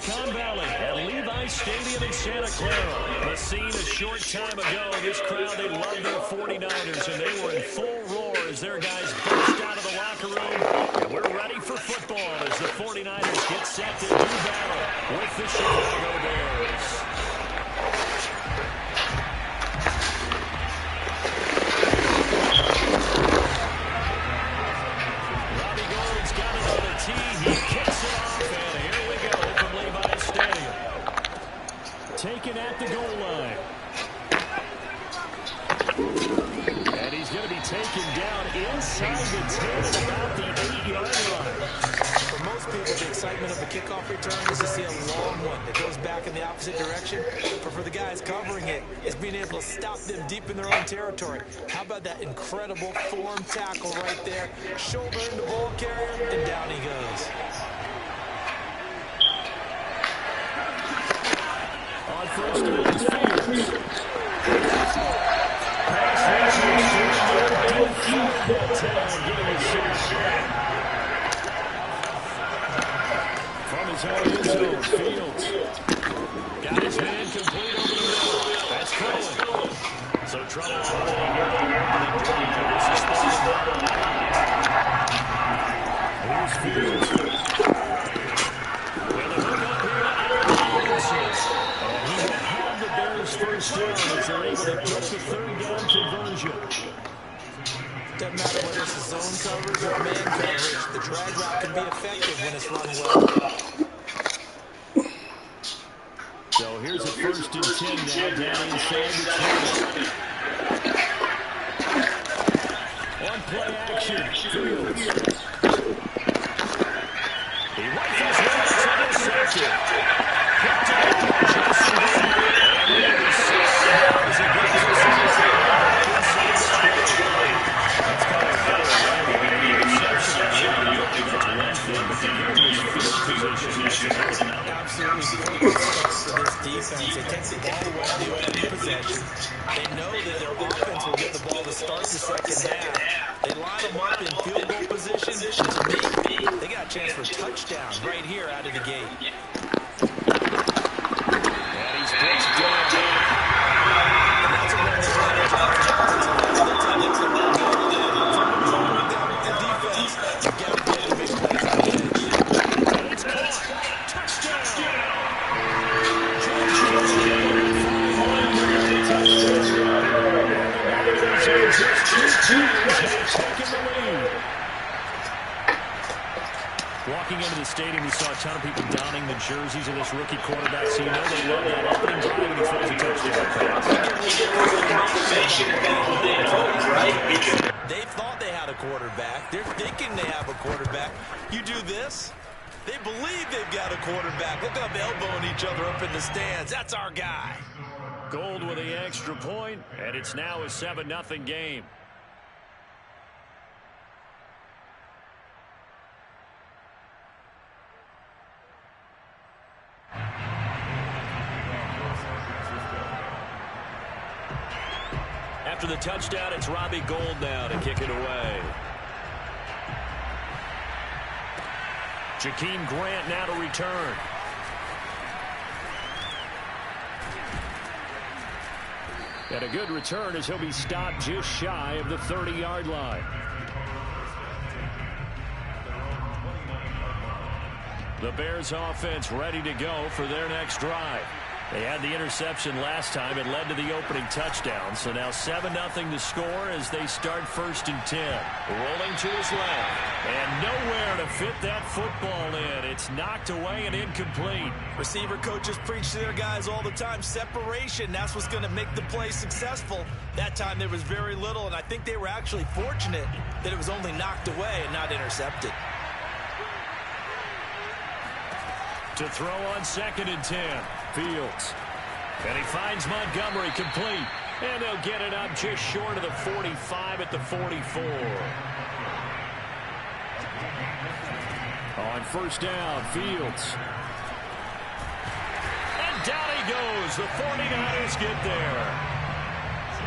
Silicon Valley at Levi's Stadium in Santa Clara. The scene a short time ago. This crowd, they love their 49ers, and they were in full roar as their guys burst out of the locker room. And we're ready for football as the 49ers get set to do battle with the Chicago Bears. Taken at the goal line. And he's going to be taken down inside the 10 at about the 8-yard line. For most people, the excitement of the kickoff return is to see a long one that goes back in the opposite direction. But for the guys covering it, it's being able to stop them deep in their own territory. How about that incredible form tackle right there? Shouldering the ball carrier, and down he goes. First and 10, Fields. From his own end zone, Fields got his man complete over the middle. That's Cohen. So trouble following here on the opening drive. This is Fields. Well, they look up here at Aaron first down as they're able to get the third down conversion. Doesn't matter whether it's a zone coverage or man coverage, the drag route can be effective when it's run well. So here's a first and 10 now down inside the 20. On play action, Fields. He rifles one, it's intercepted. Picked up Jason Absolutely for this defense. They take the ball away in the opening possession. They know that their offense will get the ball to start the second half. They line them up in field goal position. To me, they got a chance for a touchdown right here out of the gate. And he's pushed down. And that's a run that's right at the defense. You got to get the big plays on the edge. It's caught. Touchdown. Walking into the stadium, we saw a ton of people donning the jerseys of this rookie quarterback, so you know they love that opening drive when he throws a touchdown pass. They thought they had a quarterback. They're thinking they have a quarterback. You do this, they believe they've got a quarterback. Look at them elbowing each other up in the stands. That's our guy. Gold with the extra point, and it's now a 7-0 game. After the touchdown, it's Robbie Gould now to kick it away. Jakeem Grant now to return. And a good return as he'll be stopped just shy of the 30-yard line. The Bears offense ready to go for their next drive. They had the interception last time. It led to the opening touchdown. So now 7-0 to score as they start first and 10. Rolling to his left. And nowhere to fit that football in. It's knocked away and incomplete. Receiver coaches preach to their guys all the time. Separation, that's what's going to make the play successful. That time there was very little, and I think they were actually fortunate that it was only knocked away and not intercepted. To throw on second and 10. Fields. And he finds Montgomery complete. And they'll get it up just short of the 45 at the 44. On first down, Fields. And down he goes. The 49ers get there.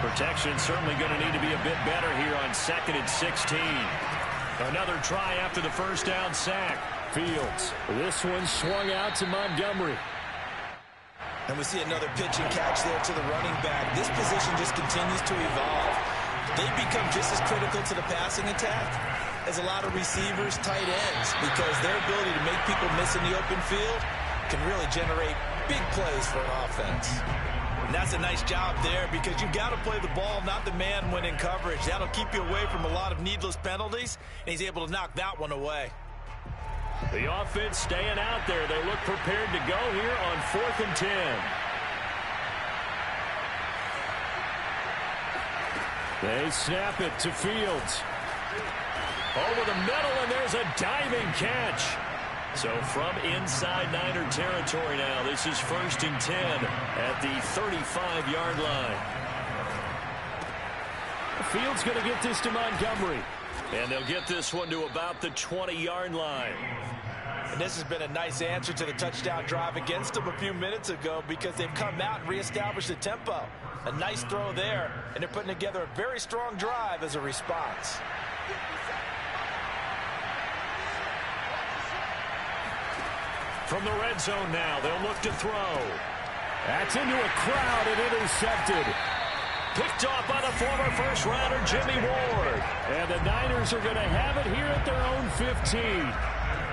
Protection certainly going to need to be a bit better here on second and 16. Another try after the first down sack. Fields. This one swung out to Montgomery. And we see another pitch and catch there to the running back. This position just continues to evolve. They become just as critical to the passing attack as a lot of receivers, tight ends, because their ability to make people miss in the open field can really generate big plays for an offense. And that's a nice job there because you've got to play the ball, not the man when in coverage. That'll keep you away from a lot of needless penalties, and he's able to knock that one away. The offense staying out there. They look prepared to go here on 4th and 10. They snap it to Fields. Over the middle, and there's a diving catch. So from inside Niner territory now, this is 1st and 10 at the 35-yard line. Fields going to get this to Montgomery. And they'll get this one to about the 20-yard line. And this has been a nice answer to the touchdown drive against them a few minutes ago because they've come out and reestablished the tempo. A nice throw there, and they're putting together a very strong drive as a response. From the red zone now, they'll look to throw. That's into a crowd and intercepted. Picked off by the former first-rounder Jimmy Ward. And the Niners are going to have it here at their own 15.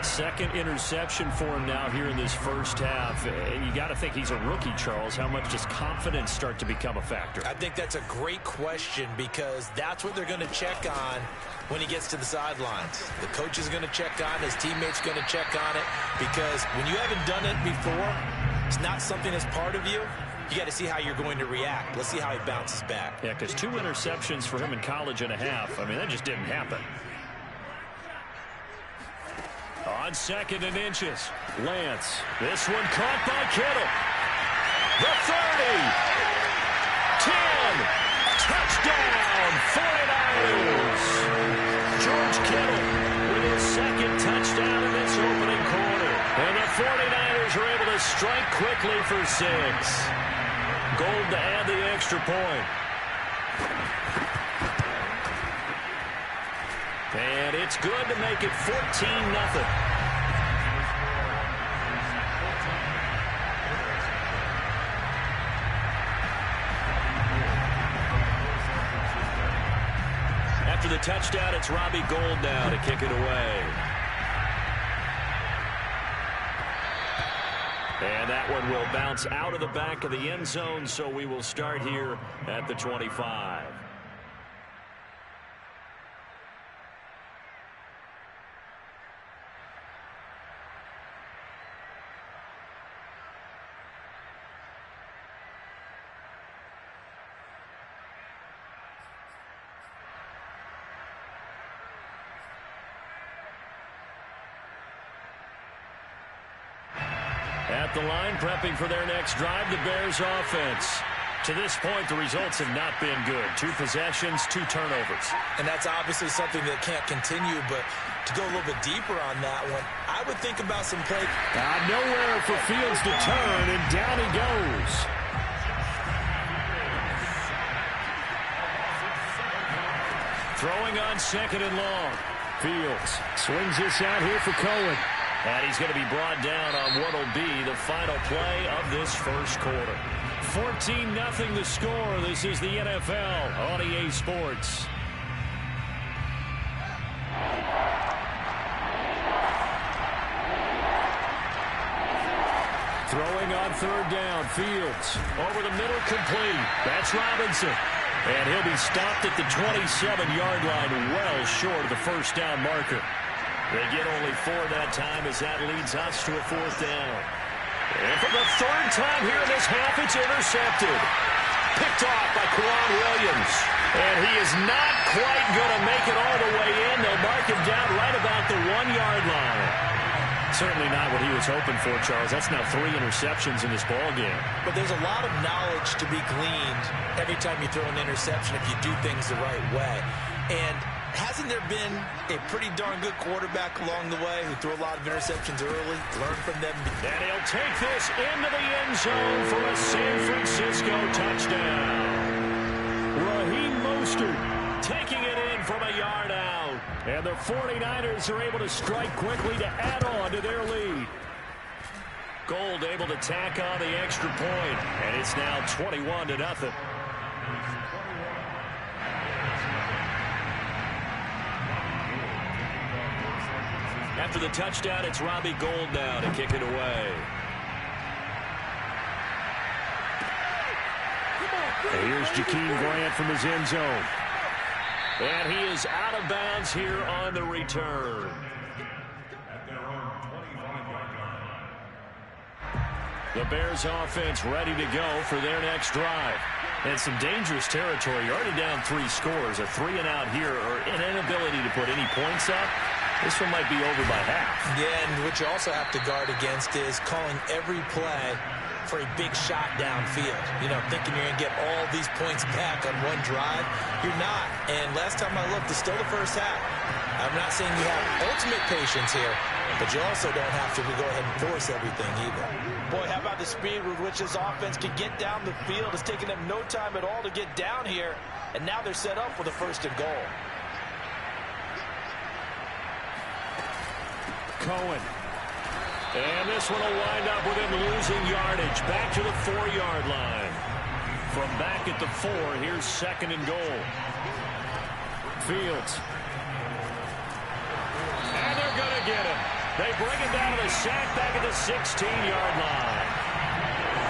Second interception for him now here in this first half. You got to think he's a rookie, Charles. How much does confidence start to become a factor? I think that's a great question because that's what they're going to check on when he gets to the sidelines. The coach is going to check on it. His teammates going to check on it because when you haven't done it before, it's not something that's part of you. You got to see how you're going to react. Let's see how he bounces back. Yeah, because 2 interceptions for him in college and a half. I mean, that just didn't happen. On 2nd and inches, Lance. This one caught by Kittle. The 30. 10. Touchdown, 49ers. George Kittle with his 2nd touchdown in this opening quarter. And the 49ers are able to strike quickly for 6. Gold to add the extra point. And it's good to make it 14-0. After the touchdown, it's Robbie Gould now to kick it away. And that one will bounce out of the back of the end zone, so we will start here at the 25. At the line, prepping for their next drive, the Bears offense. To this point, the results have not been good. 2 possessions, 2 turnovers. And that's obviously something that can't continue, but to go a little bit deeper on that one, I would think about some play. Nowhere for Fields to turn, and down he goes. Throwing on 2nd and long. Fields swings this out here for Cohen. And he's going to be brought down on what will be the final play of this first quarter. 14-0 the score. This is the NFL on EA Sports. Throwing on 3rd down. Fields over the middle, complete. That's Robinson. And he'll be stopped at the 27-yard line, well short of the first down marker. They get only 4 that time as that leads us to a 4th down. And for the 3rd time here in this half, it's intercepted. Picked off by Kwan Williams. And he is not quite going to make it all the way in. They'll mark him down right about the 1-yard line. Certainly not what he was hoping for, Charles. That's now 3 interceptions in this ballgame. But there's a lot of knowledge to be gleaned every time you throw an interception if you do things the right way. And hasn't there been a pretty darn good quarterback along the way who threw a lot of interceptions early, learned from them? And he'll take this into the end zone for a San Francisco touchdown. Raheem Mostert taking it in from a yard out. And the 49ers are able to strike quickly to add on to their lead. Gold able to tack on the extra point, and it's now 21-0. After the touchdown, it's Robbie Gould now to kick it away. And here's Jakeem Grant from his end zone. And he is out of bounds here on the return. The Bears offense ready to go for their next drive. And some dangerous territory. You're already down 3 scores. A 3-and-out here, or an inability to put any points up. This one might be over by half. Yeah, and what you also have to guard against is calling every play for a big shot downfield. You know, thinking you're going to get all these points back on one drive. You're not. And last time I looked, it's still the first half. I'm not saying you have ultimate patience here, but you also don't have to go ahead and force everything either. Boy, how about the speed with which this offense can get down the field? It's taken them no time at all to get down here, and now they're set up for the 1st and goal. Cohen. And this one will wind up with him losing yardage. Back to the 4-yard line. From back at the 4, here's 2nd and goal. Fields. And they're going to get him. They bring him down to the sack back at the 16-yard line.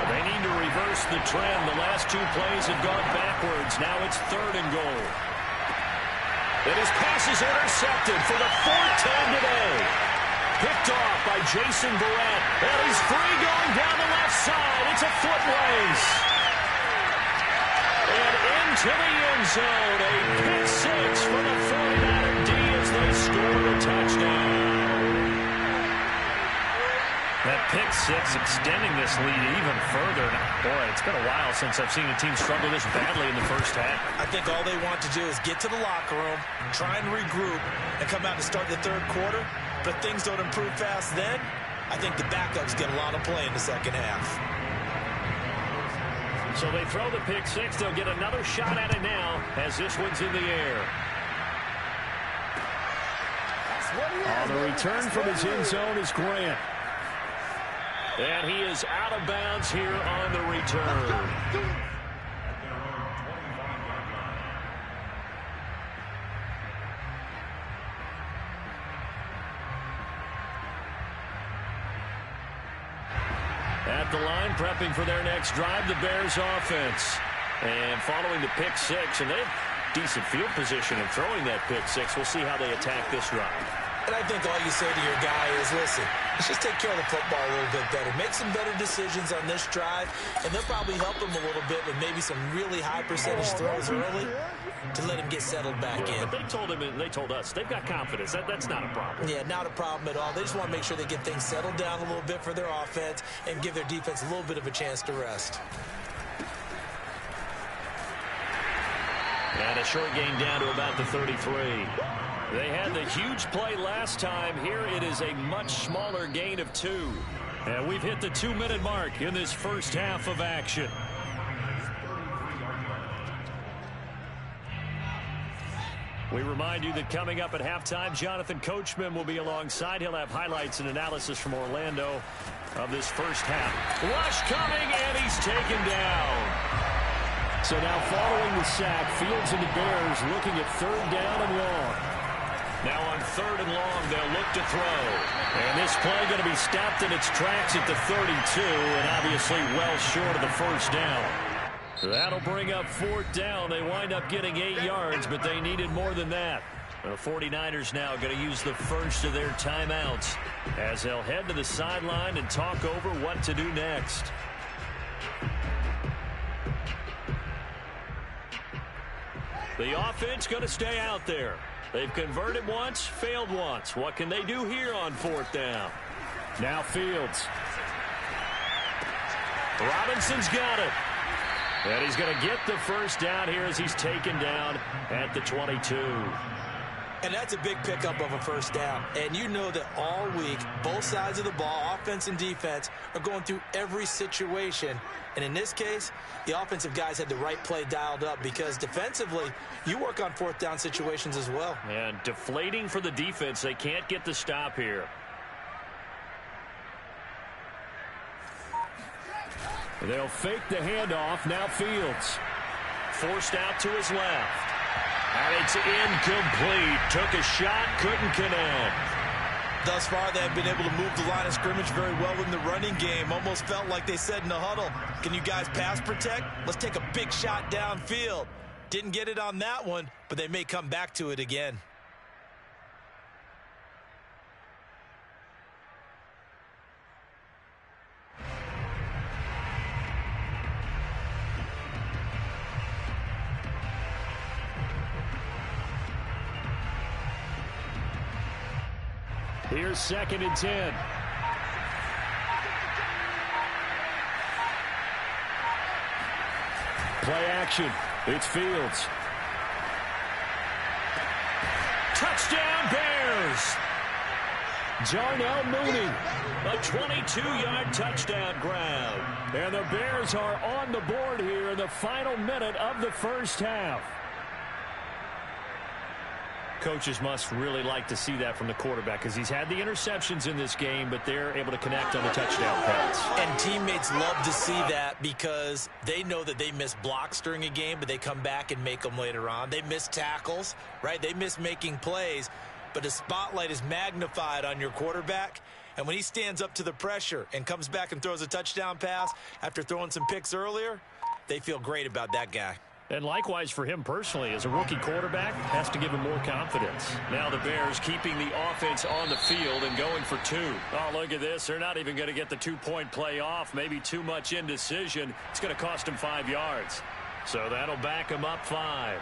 They need to reverse the trend. The last 2 plays have gone backwards. Now it's 3rd and goal. And his pass is intercepted for the 4th time today. Picked off by Jason Barrett. And he's free going down the left side. It's a foot race. And into the end zone. A pick 6 for the 49er D as they score the touchdown. That pick 6 extending this lead even further. Boy, it's been a while since I've seen a team struggle this badly in the first half. I think all they want to do is get to the locker room, try and regroup, and come out to start the 3rd quarter. But if things don't improve fast then, I think the backups get a lot of play in the 2nd half. So they throw the pick 6. They'll get another shot at it now as this one's in the air. On the return from his end zone is Grant. And he is out of bounds here on the return. At the line, prepping for their next drive, the Bears offense. And following the pick 6, and they have decent field position in throwing that pick 6. We'll see how they attack this drive. And I think all you say to your guy is, listen, let's just take care of the football a little bit better. Make some better decisions on this drive, and they'll probably help him a little bit with maybe some really high percentage throws early to let him get settled back in. But they told him, and they told us, they've got confidence. That's not a problem. Yeah, not a problem at all. They just want to make sure they get things settled down a little bit for their offense and give their defense a little bit of a chance to rest. And a short gain down to about the 33. They had the huge play last time. Here it is a much smaller gain of 2. And we've hit the 2-minute mark in this first half of action. We remind you that coming up at halftime, Jonathan Coachman will be alongside. He'll have highlights and analysis from Orlando of this first half. Rush coming, and he's taken down. So now following the sack, Fields and the Bears looking at 3rd down and long. Now on 3rd and long, they'll look to throw. And this play going to be stopped in its tracks at the 32, and obviously well short of the first down. That'll bring up 4th down. They wind up getting 8 yards, but they needed more than that. The 49ers now going to use the first of their timeouts as they'll head to the sideline and talk over what to do next. The offense going to stay out there. They've converted once, failed once. What can they do here on 4th down? Now Fields. Robinson's got it. And he's going to get the first down here as he's taken down at the 22. And that's a big pickup of a first down. And you know that all week, both sides of the ball, offense and defense, are going through every situation. And in this case, the offensive guys had the right play dialed up because defensively, you work on fourth down situations as well. And deflating for the defense. They can't get the stop here. They'll fake the handoff. Now Fields. Forced out to his left. And it's incomplete. Took a shot, couldn't connect. Thus far, they have been able to move the line of scrimmage very well in the running game. Almost felt like they said in the huddle, can you guys pass protect? Let's take a big shot downfield. Didn't get it on that one, but they may come back to it again. Here's 2nd and 10. Play action. It's Fields. Touchdown Bears! Darnell Mooney. A 22-yard touchdown grab. And the Bears are on the board here in the final minute of the first half. Coaches must really like to see that from the quarterback because he's had the interceptions in this game, but they're able to connect on the touchdown pass. And teammates love to see that because they know that they miss blocks during a game, but they come back and make them later on. They miss tackles, right? They miss making plays, but the spotlight is magnified on your quarterback. And when he stands up to the pressure and comes back and throws a touchdown pass after throwing some picks earlier, they feel great about that guy. And likewise for him personally, as a rookie quarterback, has to give him more confidence. Now the Bears keeping the offense on the field and going for 2. Oh, look at this. They're not even going to get the 2-point play off. Maybe too much indecision. It's going to cost them 5 yards. So that'll back them up 5.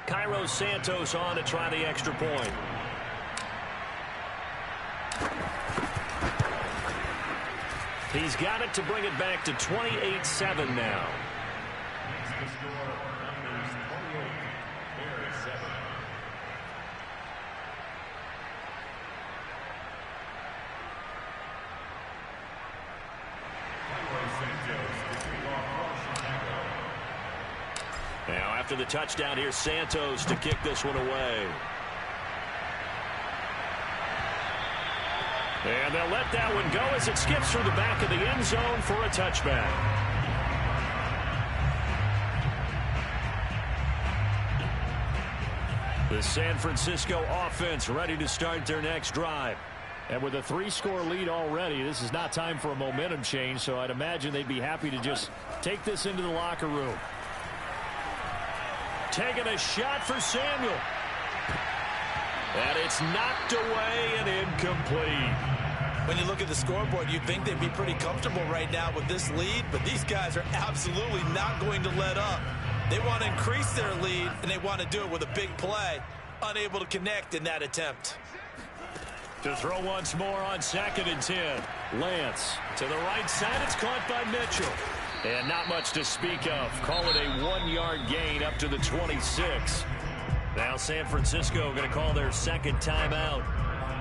Cairo Santos on to try the extra point. He's got it to bring it back to 28-7 now. Now after the touchdown, here's Santos to kick this one away. And they'll let that one go as it skips through the back of the end zone for a touchback. The San Francisco offense ready to start their next drive. And with a 3-score lead already, this is not time for a momentum change, so I'd imagine they'd be happy to just take this into the locker room. Taking a shot for Samuel. And it's knocked away and incomplete. When you look at the scoreboard, you'd think they'd be pretty comfortable right now with this lead, but these guys are absolutely not going to let up. They want to increase their lead, and they want to do it with a big play. Unable to connect in that attempt. To throw once more on 2nd and 10. Lance to the right side. It's caught by Mitchell. And not much to speak of. Call it a 1-yard gain up to the 26. Now San Francisco going to call their second timeout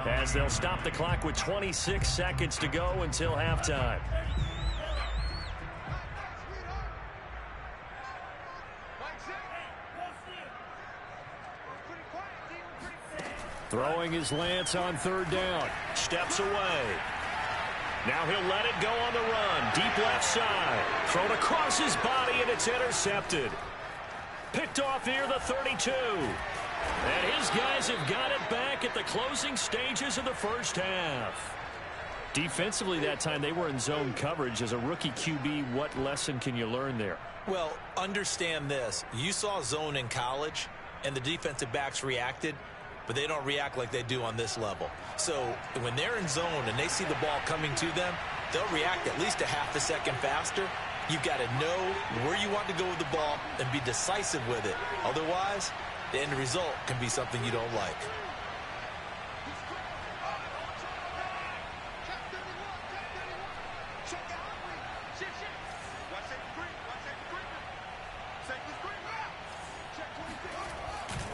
as they'll stop the clock with 26 seconds to go until halftime. Throwing is Lance on 3rd down. Steps away. Now he'll let it go on the run. Deep left side. Thrown across his body, and it's intercepted. Picked off near the 32. And his guys have got it back at the closing stages of the first half. Defensively that time, they were in zone coverage. As a rookie QB, what lesson can you learn there? Well, understand this. You saw zone in college, and the defensive backs reacted, but they don't react like they do on this level. So when they're in zone and they see the ball coming to them, they'll react at least a half a second faster. You've got to know where you want to go with the ball and be decisive with it. Otherwise, the end result can be something you don't like.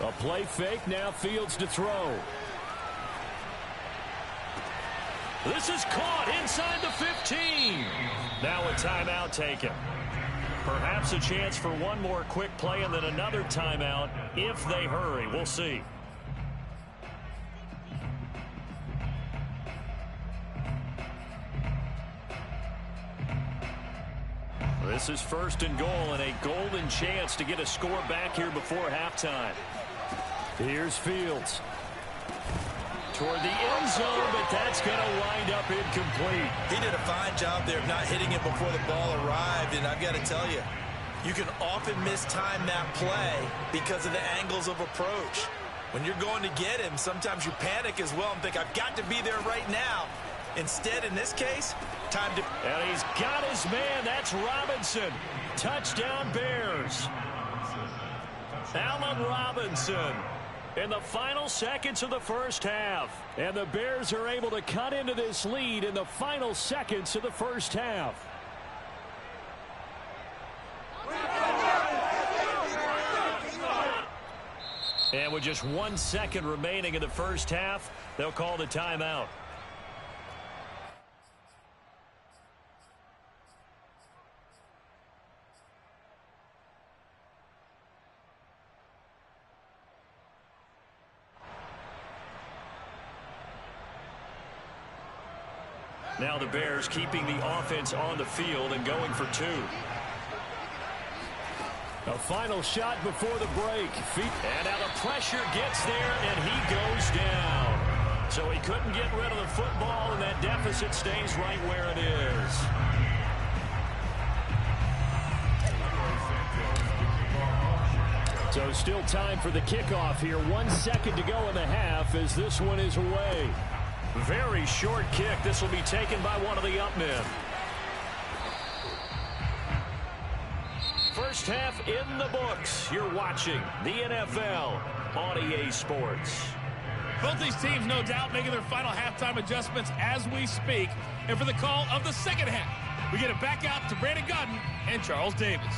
A play fake, now Fields to throw. This is caught inside the 15. Now a timeout taken. Perhaps a chance for one more quick play and then another timeout if they hurry. We'll see. This is first and goal and a golden chance to get a score back here before halftime. Here's Fields. Toward the end zone, but that's going to wind up incomplete. He did a fine job there of not hitting it before the ball arrived, and I've got to tell you, you can often mistime that play because of the angles of approach. When you're going to get him, sometimes you panic as well and think, I've got to be there right now. Instead, in this case, time to... And he's got his man. That's Robinson. Touchdown, Bears. Allen Robinson in the final seconds of the first half. And the Bears are able to cut into this lead in the final seconds of the first half. And with just 1 second remaining in the first half, they'll call the timeout. Now the Bears keeping the offense on the field and going for two. A final shot before the break. And now the pressure gets there, and he goes down. So he couldn't get rid of the football, and that deficit stays right where it is. So still time for the kickoff here. 1 second to go in the half as this one is away. Very short kick. This will be taken by one of the up men. First half in the books. You're watching the NFL on EA Sports. Both these teams, no doubt, making their final halftime adjustments as we speak. And for the call of the second half, we get it back out to Brandon Gaudin and Charles Davis.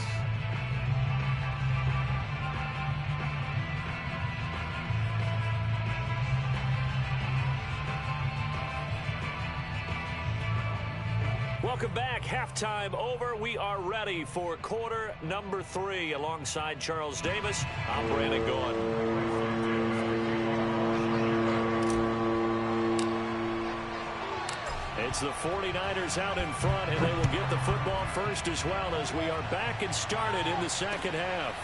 Welcome back. Halftime over. We are ready for quarter number 3. Alongside Charles Davis, I'm Brandon Gaudin. It's the 49ers out in front, and they will get the football first as well as we are back and started in the second half.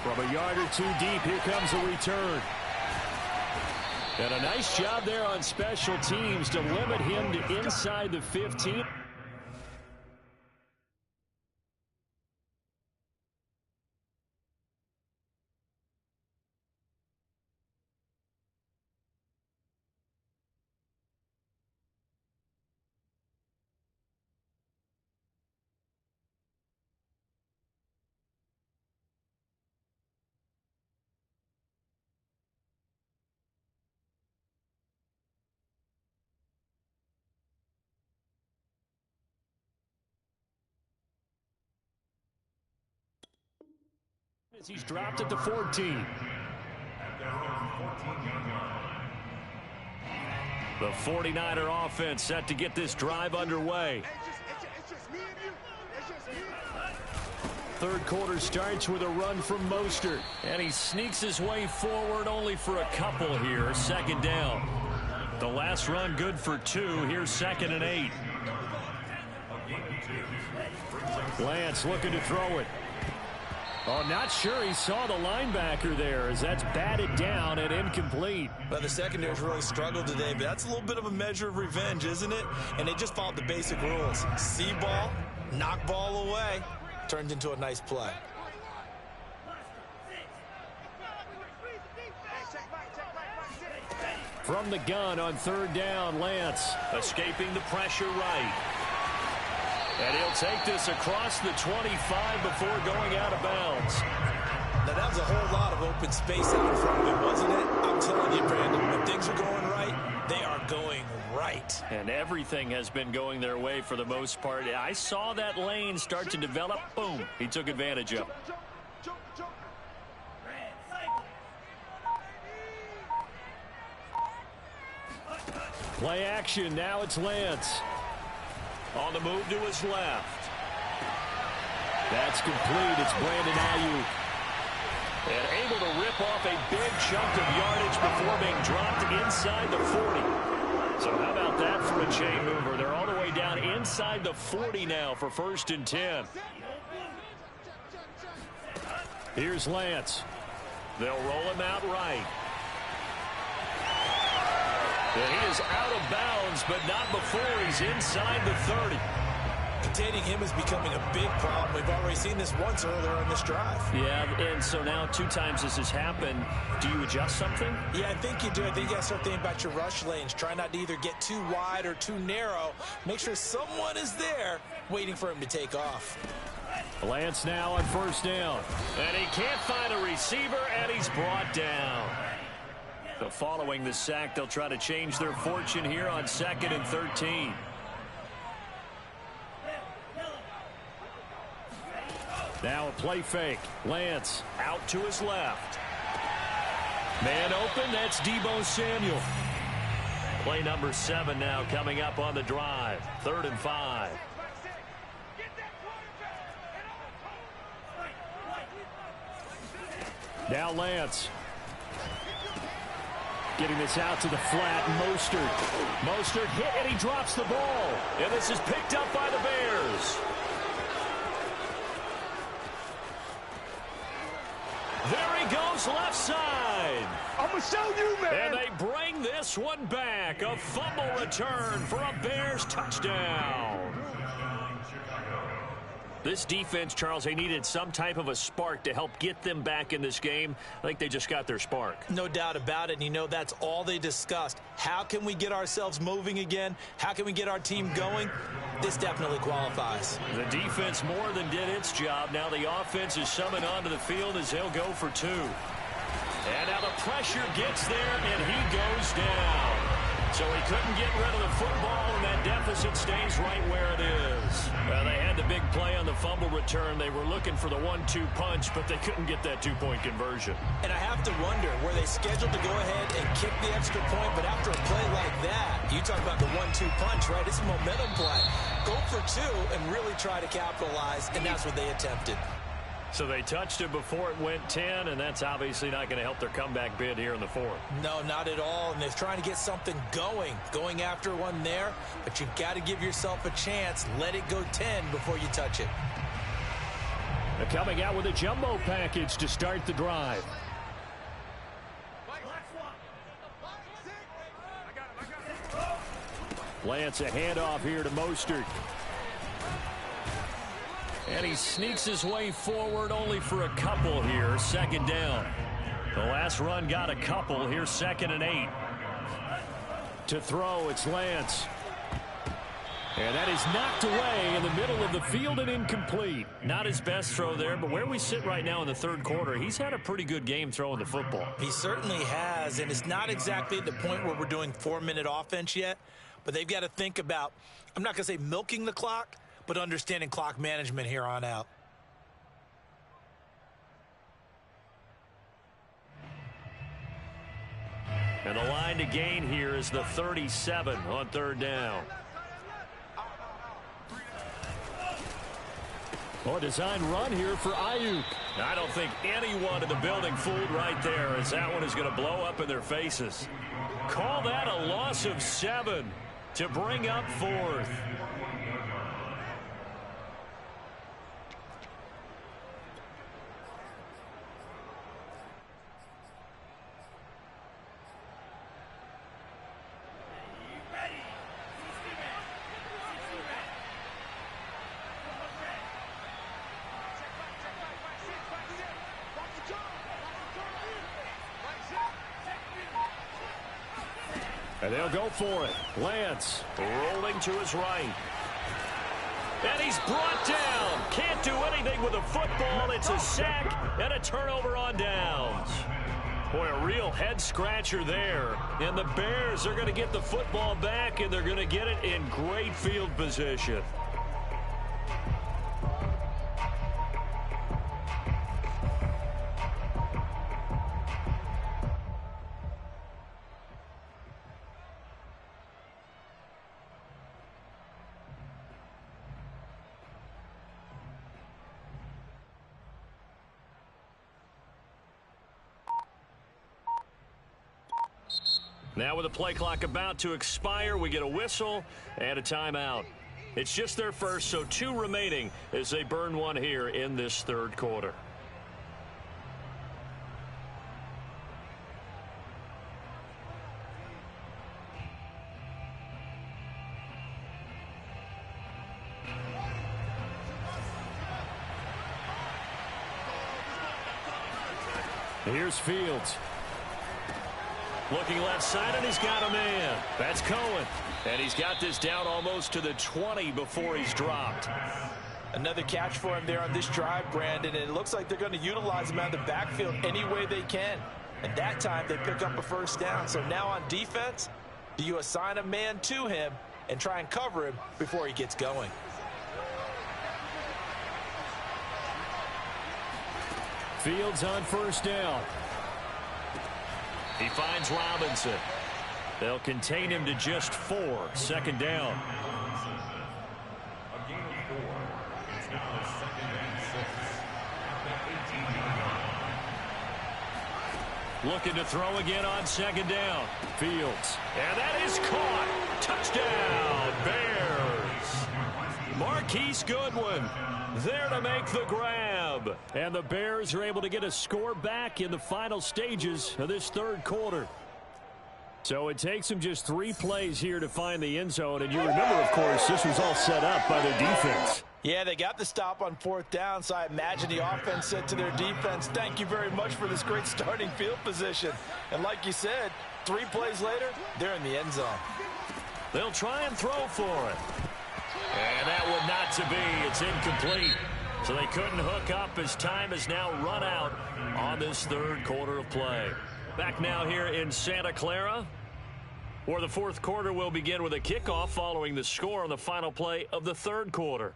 From a yard or two deep, here comes a return. And a nice job there on special teams to limit him to inside the 15. As he's dropped at the 14. The 49er offense set to get this drive underway. Third quarter starts with a run from Mostert. And he sneaks his way forward only for a couple here. Second down. The last run good for 2. Here's 2nd and 8. Lance looking to throw it. Oh, not sure he saw the linebacker there as that's batted down and incomplete. Well, the secondary's really struggled today, but that's a little bit of a measure of revenge, isn't it? And they just followed the basic rules. See ball, knock ball away, turned into a nice play. From the gun on third down, Lance escaping the pressure right. And he'll take this across the 25 before going out of bounds. Now, that was a whole lot of open space out in front of him, wasn't it? I'm telling you, Brandon, when things are going right, they are going right. And everything has been going their way for the most part. I saw that lane start to develop. Boom. He took advantage of it. Play action. Now it's Lance. On the move to his left. That's complete. It's Brandon Ayuk. And able to rip off a big chunk of yardage before being dropped inside the 40. So how about that for a chain mover? They're all the way down inside the 40 now for 1st and 10. Here's Lance. They'll roll him out right. And he is out of bounds, but not before he's inside the 30. Containing him is becoming a big problem. We've already seen this once earlier in this drive. Yeah, and so now 2 times this has happened. Do you adjust something? Yeah, I think you do. I think you got to start thinking about your rush lanes. Try not to either get too wide or too narrow. Make sure someone is there waiting for him to take off. Lance now on 1st down. And he can't find a receiver, and he's brought down. So following the sack, they'll try to change their fortune here on 2nd and 13. Now a play fake. Lance out to his left. Man open, that's Deebo Samuel. Play number 7 now coming up on the drive. 3rd and 5. Now Lance. Getting this out to the flat. Mostert hit and he drops the ball. And this is picked up by the Bears. There he goes left side. I'm going to show you, man. And they bring this one back. A fumble return for a Bears touchdown. This defense, Charles, they needed some type of a spark to help get them back in this game. I think they just got their spark. No doubt about it. And you know that's all they discussed. How can we get ourselves moving again? How can we get our team going? This definitely qualifies. The defense more than did its job. Now the offense is summoned onto the field as they'll go for 2. And now the pressure gets there, and he goes down. So he couldn't get rid of the football, and that deficit stays right where it is. Well, they had the big play on the fumble return. They were looking for the 1-2 punch, but they couldn't get that 2-point conversion. And I have to wonder, were they scheduled to go ahead and kick the extra point, but after a play like that, you talk about the 1-2 punch, right? It's a momentum play. Go for 2 and really try to capitalize, and that's what they attempted. So they touched it before it went 10, and that's obviously not going to help their comeback bid here in the 4th. No, not at all, and they're trying to get something going after one there, but you've got to give yourself a chance. Let it go 10 before you touch it. They're coming out with a jumbo package to start the drive. Lance a handoff here to Mostert. And he sneaks his way forward only for a couple here. 2nd down. The last run got a couple. Here's 2nd and 8. To throw, it's Lance. And that is knocked away in the middle of the field and incomplete. Not his best throw there, but where we sit right now in the 3rd quarter, he's had a pretty good game throwing the football. He certainly has, and it's not exactly at the point where we're doing 4-minute offense yet, but they've got to think about, I'm not going to say milking the clock, but understanding clock management here on out. And the line to gain here is the 37 on 3rd down. Oh, a design run here for Ayuk. I don't think anyone in the building fooled right there, as that one is going to blow up in their faces. Call that a loss of 7 to bring up 4th. And they'll go for it. Lance rolling to his right. And he's brought down. Can't do anything with the football. It's a sack and a turnover on downs. Boy, a real head-scratcher there. And the Bears are going to get the football back, and they're going to get it in great field position. Now with the play clock about to expire, we get a whistle and a timeout. It's just their first, so 2 remaining as they burn one here in this third quarter. Here's Fields. Looking left side, and he's got a man. That's Cohen. And he's got this down almost to the 20 before he's dropped. Another catch for him there on this drive, Brandon. And it looks like they're going to utilize him out of the backfield any way they can. And that time they pick up a first down. So now on defense, do you assign a man to him and try and cover him before he gets going? Fields on first down. He finds Robinson. They'll contain him to just 4. Second down. A gain of 4. It's now 2nd and 6 at the 18-yard line. Looking to throw again on second down. Fields. And that is caught. Touchdown, Bears. Marquise Goodwin there to make the grab. And the Bears are able to get a score back in the final stages of this third quarter. So it takes them just 3 plays here to find the end zone. And you remember, of course, this was all set up by their defense. Yeah, they got the stop on 4th down, so I imagine the offense said to their defense, thank you very much for this great starting field position. And like you said, 3 plays later, they're in the end zone. They'll try and throw for it. And that would not to be. It's incomplete. So they couldn't hook up as time has now run out on this third quarter of play. Back now here in Santa Clara, where the fourth quarter will begin with a kickoff following the score on the final play of the third quarter.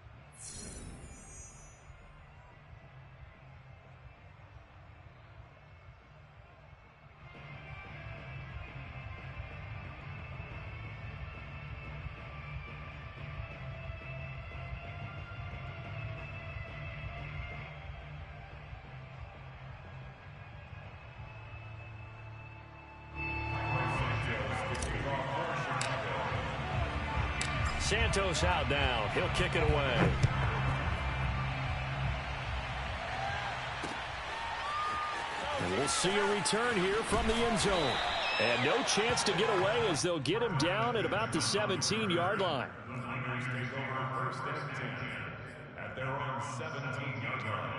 Santos out now. He'll kick it away. And we'll see a return here from the end zone. And no chance to get away as they'll get him down at about the 17-yard line. Niners take over 1st and 10 at their own 17-yard line.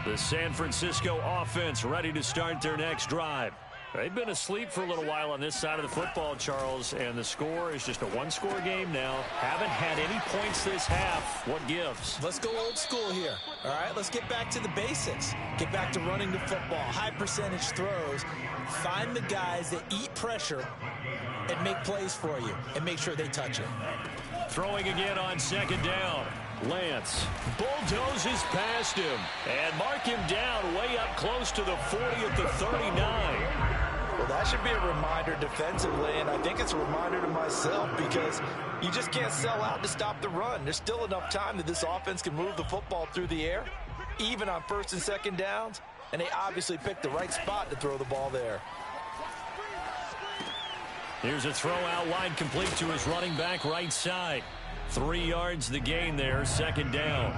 The San Francisco offense ready to start their next drive. They've been asleep for a little while on this side of the football, Charles, and the score is just a 1-score game now. Haven't had any points this half. What gives? Let's go old school here. All right, let's get back to the basics. Get back to running the football, high percentage throws. Find the guys that eat pressure and make plays for you and make sure they touch it. Throwing again on second down. Lance bulldozes past him and mark him down way up close to the 40 at the 39. Well, that should be a reminder defensively, and I think it's a reminder to myself because you just can't sell out to stop the run. There's still enough time that this offense can move the football through the air, even on 1st and 2nd downs, and they obviously picked the right spot to throw the ball there. Here's a throw out wide, complete to his running back right side. 3 yards the gain there, second down.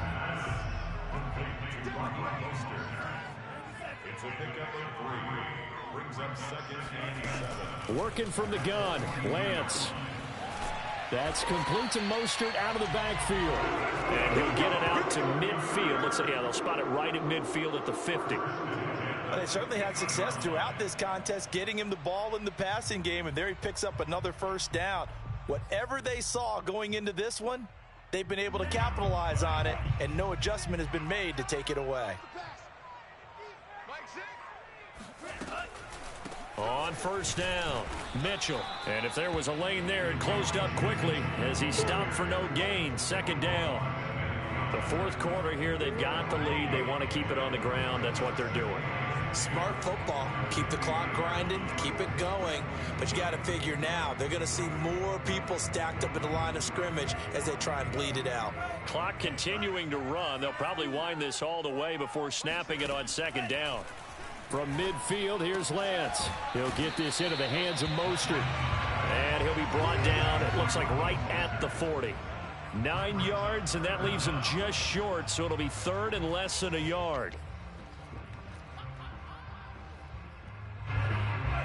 It's a pickup of 3. Brings up 2nd and 7. Working from the gun, Lance. That's complete to Mostert out of the backfield. And he'll get it out to midfield. Let's say, yeah, they'll spot it right at midfield at the 50. Well, they certainly had success throughout this contest getting him the ball in the passing game, and there he picks up another first down. Whatever they saw going into this one, they've been able to capitalize on it, and no adjustment has been made to take it away. On first down, Mitchell. And if there was a lane there, it closed up quickly as he stopped for no gain. Second down. The fourth quarter here, they've got the lead. They want to keep it on the ground. That's what they're doing. Smart football. Keep the clock grinding, keep it going. But you got to figure now, they're going to see more people stacked up at the line of scrimmage as they try and bleed it out. Clock continuing to run. They'll probably wind this all the way before snapping it on second down. From midfield, here's Lance. He'll get this into the hands of Mostert. And he'll be brought down, it looks like right at the 40. 9 yards, and that leaves him just short, so it'll be third and less than a yard.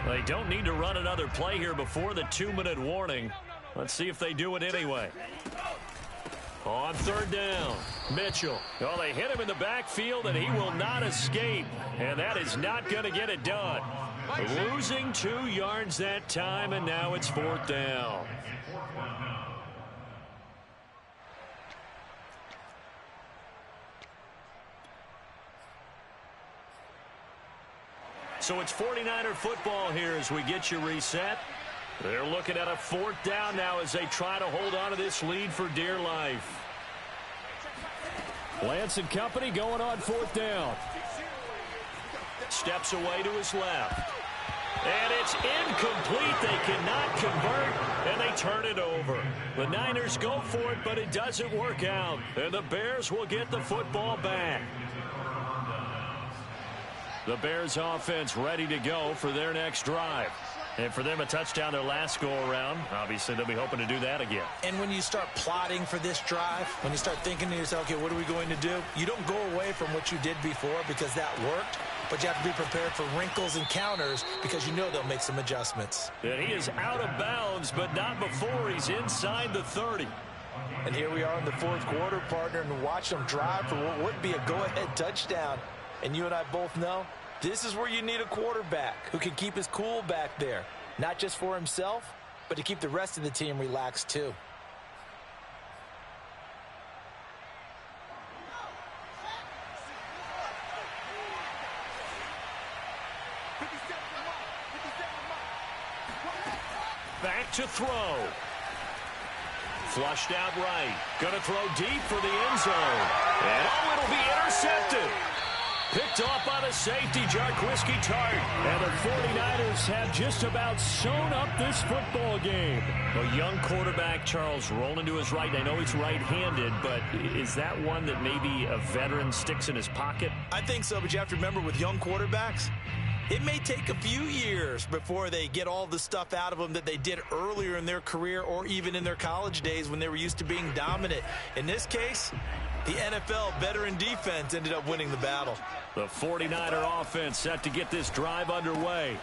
They don't need to run another play here before the 2-minute warning. Let's see if they do it anyway. On third down, Mitchell. Oh, they hit him in the backfield, and he will not escape. And that is not going to get it done. Losing 2 yards that time, and now it's fourth down. So it's 49er football here as we get you reset. They're looking at a fourth down now as they try to hold on to this lead for dear life. Lance and company going on fourth down. Steps away to his left. And it's incomplete. They cannot convert, and they turn it over. The Niners go for it, but it doesn't work out. And the Bears will get the football back. The Bears offense ready to go for their next drive. And for them, a touchdown their last go-around. Obviously, they'll be hoping to do that again. And when you start plotting for this drive, when you start thinking to yourself, okay, what are we going to do? You don't go away from what you did before because that worked, but you have to be prepared for wrinkles and counters because you know they'll make some adjustments. And he is out of bounds, but not before he's inside the 30. And here we are in the fourth quarter, partner, and watch them drive for what would be a go-ahead touchdown. And you and I both know this is where you need a quarterback who can keep his cool back there. Not just for himself, but to keep the rest of the team relaxed too. Back to throw. Flushed out right. Going to throw deep for the end zone. And oh, it'll be intercepted. Picked off by the safety, Jarquiski Tart. And the 49ers have just about sewn up this football game. A young quarterback, Charles, rolling to his right. I know he's right-handed, but is that one that maybe a veteran sticks in his pocket? I think so, but you have to remember with young quarterbacks, it may take a few years before they get all the stuff out of them that they did earlier in their career or even in their college days when they were used to being dominant. In this case, the NFL veteran defense ended up winning the battle. The 49er offense set to get this drive underway.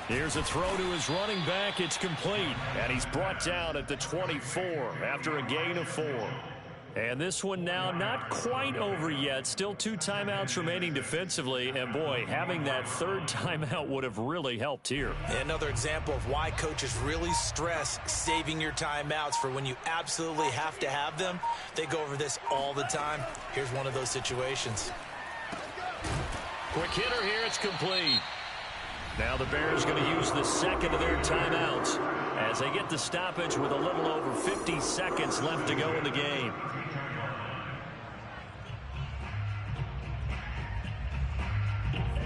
Here's a throw to his running back. It's complete. And he's brought down at the 24 after a gain of 4. And this one now not quite over yet. Still 2 timeouts remaining defensively. And, boy, having that third timeout would have really helped here. Another example of why coaches really stress saving your timeouts for when you absolutely have to have them. They go over this all the time. Here's one of those situations. Quick hitter here. It's complete. Now the Bears going to use the second of their timeouts as they get the stoppage with a little over 50 seconds left to go in the game.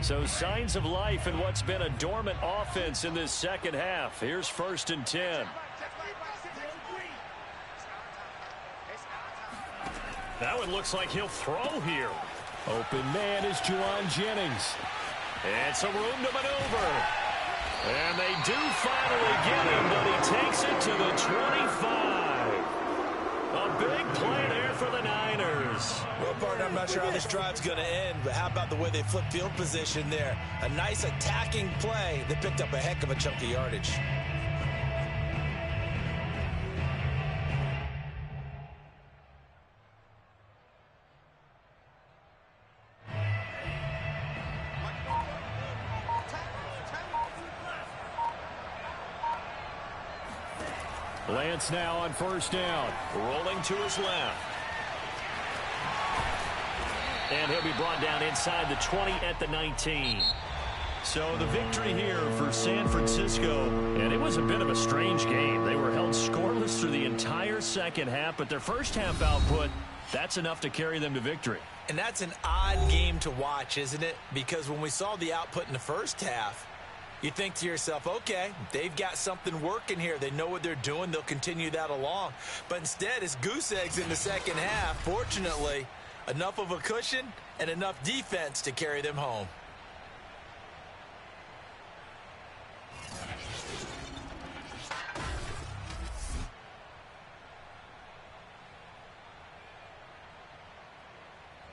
So signs of life in what's been a dormant offense in this second half. Here's 1st and 10. That one looks like he'll throw here. Open man is Juwan Jennings. And some room to maneuver. And they do finally get him, but he takes it to the 25. A big play there for the Niners. Well, partner, I'm not sure how this drive's going to end, but how about the way they flip field position there? A nice attacking play that picked up a heck of a chunk of yardage. Lance now on 1st down. Rolling to his left. And he'll be brought down inside the 20 at the 19. So the victory here for San Francisco. And it was a bit of a strange game. They were held scoreless through the entire second half, but their first half output, that's enough to carry them to victory. And that's an odd game to watch, isn't it? Because when we saw the output in the first half, you think to yourself, okay, they've got something working here. They know what they're doing. They'll continue that along. But instead, it's goose eggs in the second half. Fortunately, enough of a cushion and enough defense to carry them home.